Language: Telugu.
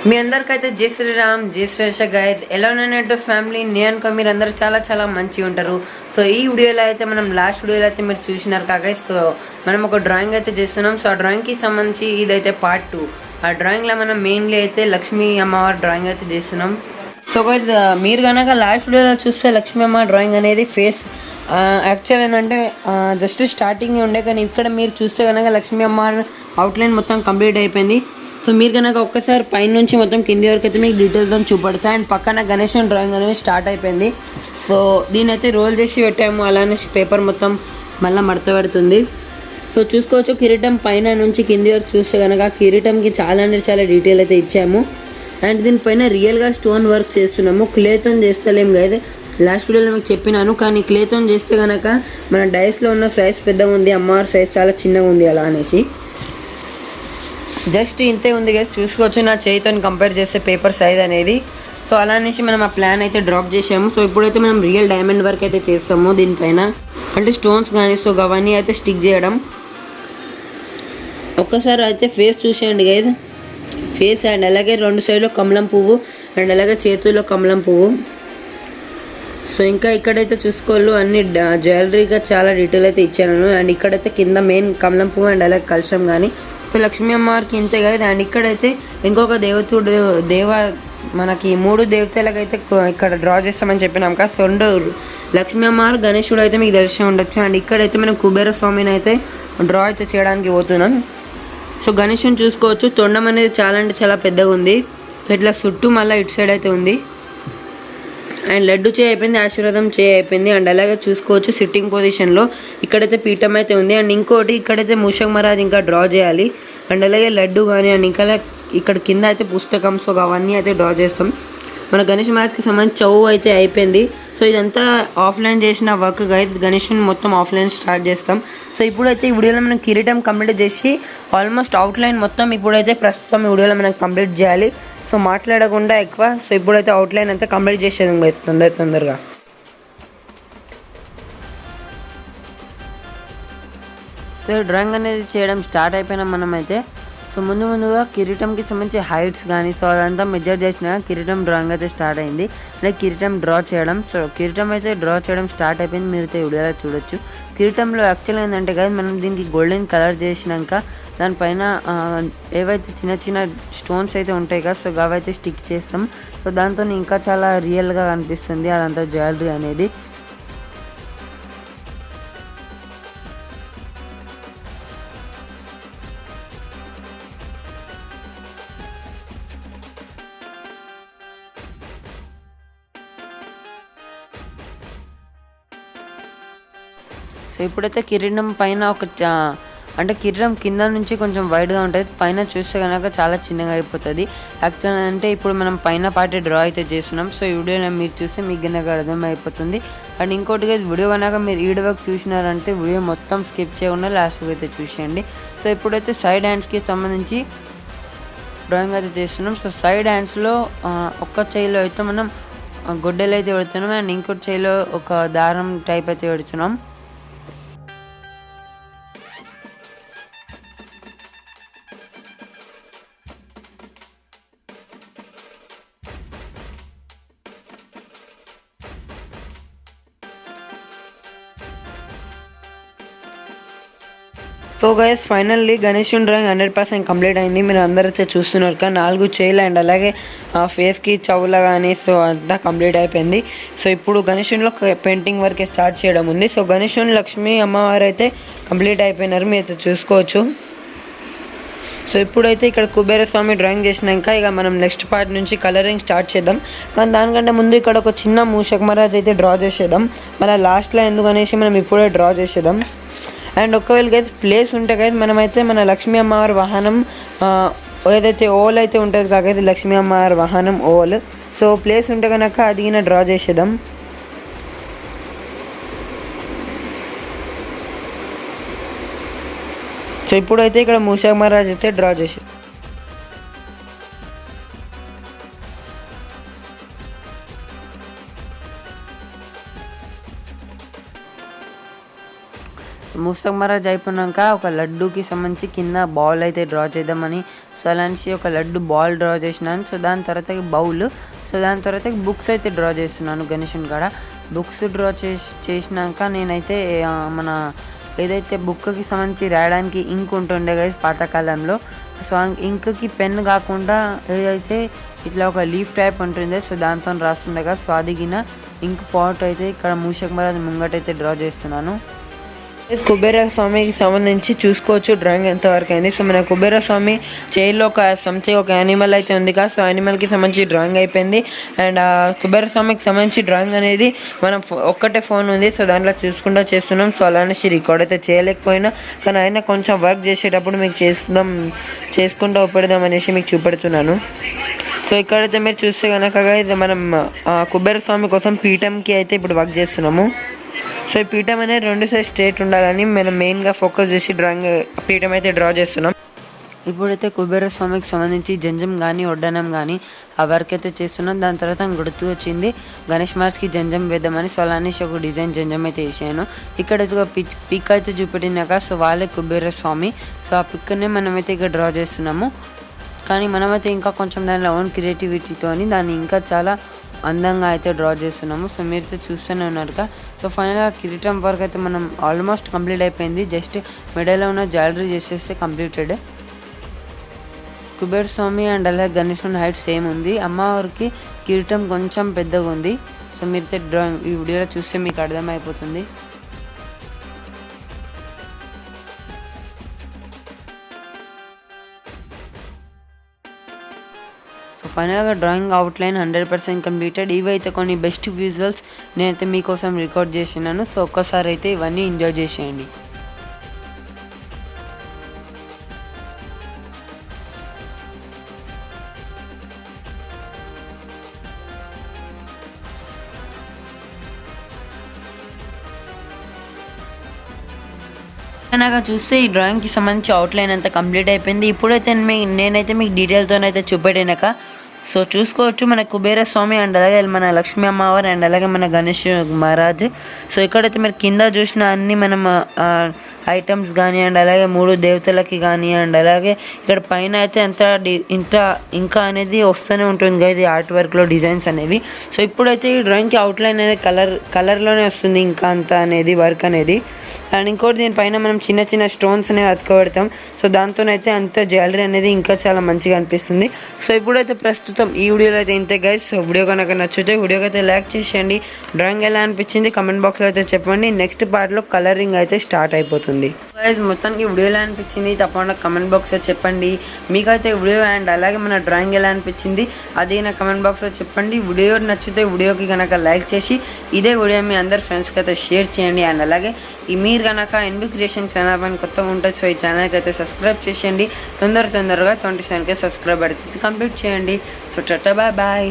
మీ అందరికైతే జై శ్రీరామ్, జై శ్రీష గైడ్. ఎలా ఉన్నానంటే ఫ్యామిలీ, నేను మీరు అందరూ చాలా చాలా మంచిగా ఉంటారు. సో ఈ వీడియోలో అయితే మనం లాస్ట్ వీడియోలో అయితే మీరు చూసినారు కాగా. సో మనం ఒక డ్రాయింగ్ అయితే చేస్తున్నాం. సో ఆ డ్రాయింగ్కి సంబంధించి ఇదైతే పార్ట్ 2. ఆ డ్రాయింగ్లో మనం మెయిన్లీ అయితే లక్ష్మీ అమ్మవారి డ్రాయింగ్ అయితే చేస్తున్నాం. సో మీరు కనుక లాస్ట్ వీడియోలో చూస్తే లక్ష్మీ అమ్మవారి డ్రాయింగ్ అనేది ఫేస్ యాక్చువల్ ఏంటంటే జస్ట్ స్టార్టింగ్ ఉండే, కానీ ఇక్కడ మీరు చూస్తే కనుక లక్ష్మీ అమ్మవారి అవుట్లైన్ మొత్తం కంప్లీట్ అయిపోయింది. సో మీరు కనుక ఒక్కసారి పైన నుంచి మొత్తం కింది వరకు అయితే మీకు డీటెయిల్తో చూపడతా. అండ్ పక్కన గణేష్ డ్రాయింగ్ అనేది స్టార్ట్ అయిపోయింది. సో దీని అయితే రోల్ చేసి పెట్టాము, అలానే పేపర్ మొత్తం మళ్ళీ మడత పెడుతుంది. సో చూసుకోవచ్చు, కిరీటం పైన నుంచి కింది వరకు చూస్తే కనుక కిరీటంకి చాలా అంటే చాలా డీటెయిల్ అయితే ఇచ్చాము. అండ్ దీనిపైన రియల్గా స్టోన్ వర్క్ చేస్తున్నాము, క్లేతో చేస్తలేము కదా. లాస్ట్ వీడియోలో మీకు చెప్పినాను, కానీ క్లేతో చేస్తే కనుక మన డైస్లో ఉన్న సైజ్ పెద్దగా ఉంది, అమ్మవారి సైజ్ చాలా చిన్నగా ఉంది అలా అనేసి. జస్ట్ ఇంతే ఉంది గైస్, చూసుకోవచ్చు నా చేయితో కంపేర్ చేస్తే పేపర్ సైజ్ అనేది. సో అలా అనేసి మనం ఆ ప్లాన్ అయితే డ్రాప్ చేసాము. సో ఇప్పుడైతే మనం రియల్ డైమండ్ వర్క్ అయితే చేస్తాము దీనిపైన, అంటే స్టోన్స్ కానీ సో అవన్నీ అయితే స్టిక్ చేయడం. ఒక్కసారి అయితే ఫేస్ చూసేయండి గైస్, ఫేస్ అండ్ అలాగే 2 సైడ్లో కమలం పువ్వు అండ్ అలాగే చేతుల్లో కమలం పువ్వు. సో ఇంకా ఇక్కడైతే చూసుకోళ్ళు అన్ని జ్యువెలరీగా చాలా డీటెయిల్ అయితే ఇచ్చాను. అండ్ ఇక్కడైతే కింద మెయిన్ కమలం పువ్వు అండ్ అలాగే కలశం కానీ. సో లక్ష్మీ అమ్మవారికి ఇంతే కదా. అండ్ ఇక్కడైతే ఇంకొక మనకి 3 దేవతలకైతే ఇక్కడ డ్రా చేస్తామని చెప్పినాం కదా. సో 2 లక్ష్మీ అమ్మవారు, గణేశుడు అయితే మీకు తెలిసి ఉండొచ్చు. అండ్ ఇక్కడైతే మనం కుబేర స్వామిని అయితే డ్రా అయితే చేయడానికి పోతున్నాం. సో గణేశుని చూసుకోవచ్చు, తొండం అనేది చాలా అంటే చాలా పెద్దగా ఉంది. సో ఇట్లా చుట్టూ మళ్ళీ ఇటు సైడ్ అయితే ఉంది. అండ్ లడ్డు చేయి అయిపోయింది, ఆశీర్వాదం చేయి అయిపోయింది. అండ్ అలాగే చూసుకోవచ్చు సిట్టింగ్ పొజిషన్లో ఇక్కడైతే పీఠం అయితే ఉంది. అండ్ ఇంకోటి ఇక్కడైతే మూషక్ మహారాజ్ ఇంకా డ్రా చేయాలి. అండ్ అలాగే లడ్డు కానీ అండ్ ఇంకా ఇక్కడ కింద అయితే పుస్తకం, సో అవన్నీ అయితే డ్రా చేస్తాం. మన గణేష్ మహారాజ్కి సంబంధించి చౌ అయితే అయిపోయింది. సో ఇదంతా ఆఫ్లైన్ చేసిన వర్క్ గైడ్, గణేష్ని మొత్తం ఆఫ్లైన్ స్టార్ట్ చేస్తాం. సో ఇప్పుడైతే ఈ వీడియోలో మనం కిరీటం కంప్లీట్ చేసి ఆల్మోస్ట్ అవుట్లైన్ మొత్తం ఇప్పుడైతే ప్రస్తుతం ఈ వీడియోలో మనం కంప్లీట్ చేయాలి. సో మాట్లాడకుండా ఎక్కువ. సో ఇప్పుడైతే అవుట్లైన్ అంతా కంప్లీట్ చేసేది తొందరగా. సో డ్రాయింగ్ అనేది చేయడం స్టార్ట్ అయిపోయినా మనమైతే. సో ముందుగా కిరీటంకి సంబంధించి హైట్స్ కానీ సో అదంతా మెజర్ చేసిన కిరీటం డ్రాయింగ్ అయితే స్టార్ట్ అయింది. లైక్ కిరీటం డ్రా చేయడం. సో కిరీటం అయితే డ్రా చేయడం స్టార్ట్ అయిపోయింది, మీరైతే వీడియోలో చూడొచ్చు. కిరీటంలో యాక్చువల్గా ఏంటంటే కదా, మనం దీనికి గోల్డెన్ కలర్ చేసినాక దానిపైన ఏవైతే చిన్న చిన్న స్టోన్స్ అయితే ఉంటాయి కదా, సో అవైతే స్టిక్ చేస్తాం. సో దాంతో ఇంకా చాలా రియల్గా కనిపిస్తుంది అదంతా జ్యువెలరీ అనేది. సో ఇప్పుడైతే కిరీటం పైన అంటే కిరీటం కింద నుంచి కొంచెం వైడ్గా ఉంటుంది, పైన చూస్తే కనుక చాలా చిన్నగా అయిపోతుంది. యాక్చువల్ అంటే ఇప్పుడు మనం పైన పార్టీ డ్రా అయితే చేస్తున్నాం. సో ఈ వీడియోలో మీరు చూస్తే మీకు కనుక అర్థమైపోతుంది. అండ్ ఇంకోటిగా వీడియో కనుక మీరు ఈడ్ వర్క్ చూసినారంటే వీడియో మొత్తం స్కిప్ చేయకుండా లాస్ట్కి అయితే చూసేయండి. సో ఇప్పుడైతే సైడ్ హ్యాండ్స్కి సంబంధించి డ్రాయింగ్ అయితే చేస్తున్నాం. సో సైడ్ హ్యాండ్స్లో ఒక్క చేయిలో అయితే మనం గొడ్డలు అయితే పెడుతున్నాం. అండ్ ఇంకోటి చేయిలో ఒక దారం టైప్ అయితే పెడుతున్నాం. సో గైస్ ఫైనల్లీ గణేశుని డ్రాయింగ్ 100% కంప్లీట్ అయింది. మీరు అందరైతే చూస్తున్నారు కదా, 4 చేయిలు అండ్ అలాగే ఫేస్కి చౌల కానీ సో అంతా కంప్లీట్ అయిపోయింది. సో ఇప్పుడు గణేశునిలో పెయింటింగ్ వర్కే స్టార్ట్ చేయడం ఉంది. సో గణేశుని లక్ష్మీ అమ్మవారు అయితే కంప్లీట్ అయిపోయినారు, మీరు అయితే చూసుకోవచ్చు. సో ఇప్పుడైతే ఇక్కడ కుబేర స్వామి డ్రాయింగ్ చేసినాక ఇక మనం నెక్స్ట్ పార్ట్ నుంచి కలరింగ్ స్టార్ట్ చేద్దాం. కానీ దానికంటే ముందు ఇక్కడ ఒక చిన్న మూషక్ మహారాజ్ అయితే డ్రా చేసేద్దాం. మళ్ళీ లాస్ట్లో ఎందుకనేసి మనం ఇప్పుడే డ్రా చేసేద్దాం. అండ్ ఒకవేళ అయితే ప్లేస్ ఉంటే కదా మనమైతే మన లక్ష్మీ అమ్మవారి వాహనం ఏదైతే ఓల్ అయితే ఉంటుంది కాకైతే లక్ష్మీ అమ్మవారి వాహనం ఓల్. సో ప్లేస్ ఉంటే కనుక అది డ్రా చేసేద్దాం. సో ఇప్పుడైతే ఇక్కడ మూషక్ మహారాజ్ అయితే డ్రా చేసి మూషక్ మహారాజ్ అయిపోయినాక ఒక లడ్డూకి సంబంధించి కింద బాల్ అయితే డ్రా చేద్దామని సో సో అలా అనేసి ఒక లడ్డు బాల్ డ్రా చేసినాను. సో దాని తర్వాత బౌల్, సో దాని తర్వాత బుక్స్ అయితే డ్రా చేస్తున్నాను గణేషుని కాడ. బుక్స్ డ్రా చేసినాక నేనైతే మన ఏదైతే బుక్కి సంబంధించి రాయడానికి ఇంక్ ఉంటుండే కదా పాతకాలంలో, సో ఇంక్కి పెన్ కాకుండా ఏదైతే ఇట్లా ఒక లీఫ్ టైప్ ఉంటుంది, సో దాంతో రాస్తుండే కదా, సో అది గిన ఇంక్ పాట్ అయితే ఇక్కడ మూషక్ మహారాజ్ ముంగటైతే డ్రా చేస్తున్నాను. కుబేర స్వామికి సంబంధించి చూసుకోవచ్చు డ్రాయింగ్ ఎంతవరకు అయింది. సో మన కుబేర స్వామి చేయిలో ఒక సంథింగ్ ఒక యానిమల్ అయితే ఉంది కదా, సో యానిమల్కి సంబంధించి డ్రాయింగ్ అయిపోయింది. అండ్ కుబేర స్వామికి సంబంధించి డ్రాయింగ్ అనేది మనం ఒక్కటే ఫోన్ ఉంది, సో దాంట్లో చూసుకుంటూ చేస్తున్నాం. సో అలానే రికార్డ్ అయితే చేయలేకపోయినా, కానీ అయినా కొంచెం వర్క్ చేసేటప్పుడు మీకు చేసుకుంటూ ఉపడదాం అనేసి మీకు చూపెడుతున్నాను. సో ఇక్కడైతే మీరు చూస్తే కనుక ఇది మనం కుబేర స్వామి కోసం పీఠంకి అయితే ఇప్పుడు వర్క్ చేస్తున్నాము. సో ఈ పీఠం అనేది 2 సైడ్ స్ట్రేట్ ఉండాలని మనం మెయిన్గా ఫోకస్ చేసి పీఠం అయితే డ్రా చేస్తున్నాం. ఇప్పుడైతే కుబేర స్వామికి సంబంధించి జంజం కానీ వడ్డానం కానీ ఆ వర్క్ అయితే చేస్తున్నాం. దాని తర్వాత గుర్తు వచ్చింది గణేష్ మహారాజ్కి జంజం వేద్దామని, సో అలా అనేసి ఒక డిజైన్ జంజం అయితే వేసాను. ఇక్కడైతే ఒక పిక్ అయితే చూపెట్టినాక, సో వాళ్ళే కుబేర స్వామి, సో ఆ పిక్నే మనమైతే ఇక్కడ డ్రా చేస్తున్నాము. కానీ మనమైతే ఇంకా కొంచెం దానిలో ఓన్ క్రియేటివిటీతో దాన్ని ఇంకా చాలా అందంగా అయితే డ్రా చేస్తున్నాము. సో మీరైతే చూస్తూనే ఉన్నారుగా. సో ఫైనల్గా కిరీటం వర్క్ అయితే మనం ఆల్మోస్ట్ కంప్లీట్ అయిపోయింది. జస్ట్ మెడలో ఉన్న జ్యువెలరీ చేసేస్తే కంప్లీటెడ్. కుబేర స్వామి అండ్ అలాగే గణేశుని హైట్ సేమ్ ఉంది. అమ్మవారికి కిరీటం కొంచెం పెద్దగా ఉంది. సో మీరైతే ఈ వీడియోలో చూస్తే మీకు అర్థమైపోతుంది. సో ఫైనల్గా డ్రాయింగ్ అవుట్లైన్ 100% కంప్లీటెడ్. ఇవైతే కొన్ని బెస్ట్ విజువల్స్ నేనైతే మీకోసం రికార్డ్ చేసినాను. సో ఒక్కసారి అయితే ఇవన్నీ ఎంజాయ్ చేసేయండి. నాకు చూస్తే ఈ డ్రాయింగ్కి సంబంధించి అవుట్లైన్ అంతా కంప్లీట్ అయిపోయింది. ఇప్పుడైతే నేనైతే మీకు డీటెయిల్తోనైతే చూపెట్టినాక, సో చూసుకోవచ్చు మన కుబేర స్వామి అండ్ అలాగే మన లక్ష్మీ అమ్మవారు అండ్ అలాగే మన గణేష్ మహారాజ్. సో ఇక్కడైతే మీరు కింద చూసిన అన్ని మనం ఐటమ్స్ కానీ అండ్ అలాగే 3 దేవతలకి కానీ అండ్ అలాగే ఇక్కడ పైన అయితే ఇంకా అనేది వస్తూనే ఉంటుంది కదా ఇది ఆర్ట్ వర్క్లో డిజైన్స్ అనేవి. సో ఇప్పుడైతే ఈ డ్రాయింగ్కి అవుట్లైన్ అనేది కలర్లోనే వస్తుంది ఇంకా అంతా అనేది వర్క్ అనేది. అండ్ ఇంకోటి దీనిపైన మనం చిన్న చిన్న స్టోన్స్ అనేవి అతుకబెడతాం. సో దాంతోనైతే అంత జ్యువెలరీ అనేది ఇంకా చాలా మంచిగా అనిపిస్తుంది. సో ఇప్పుడైతే ప్రస్తుతం ఈ వీడియోలో అయితే ఇంతే గైస్. సో వీడియో కనుక నచ్చితే వీడియోకి అయితే లైక్ చేసేయండి. డ్రాయింగ్ ఎలా అనిపించింది కమెంట్ బాక్స్లో అయితే చెప్పండి. నెక్స్ట్ పార్ట్లో కలరింగ్ అయితే స్టార్ట్ అయిపోతుంది. గైస్ మొత్తానికి వీడియో ఎలా అనిపించింది తప్పకుండా కమెంట్ బాక్స్లో చెప్పండి. మీకైతే వీడియో అండ్ అలాగే మన డ్రాయింగ్ ఎలా అనిపించింది అది నా కమెంట్ బాక్స్లో చెప్పండి. వీడియో నచ్చితే వీడియోకి కనుక లైక్ చేసి ఇదే వీడియో మీ అందరి ఫ్రెండ్స్కి అయితే షేర్ చేయండి. అండ్ అలాగే మీరు కనుక ఎన్బి క్రియేషన్ ఛానల్ పైన కొత్తగా ఉంటుంది. సో ఈ ఛానల్కి అయితే సబ్స్క్రైబ్ చేసేయండి. తొందరగా 27K సబ్స్క్రైబ్ అయితే కంప్లీట్ చేయండి. So tata bye.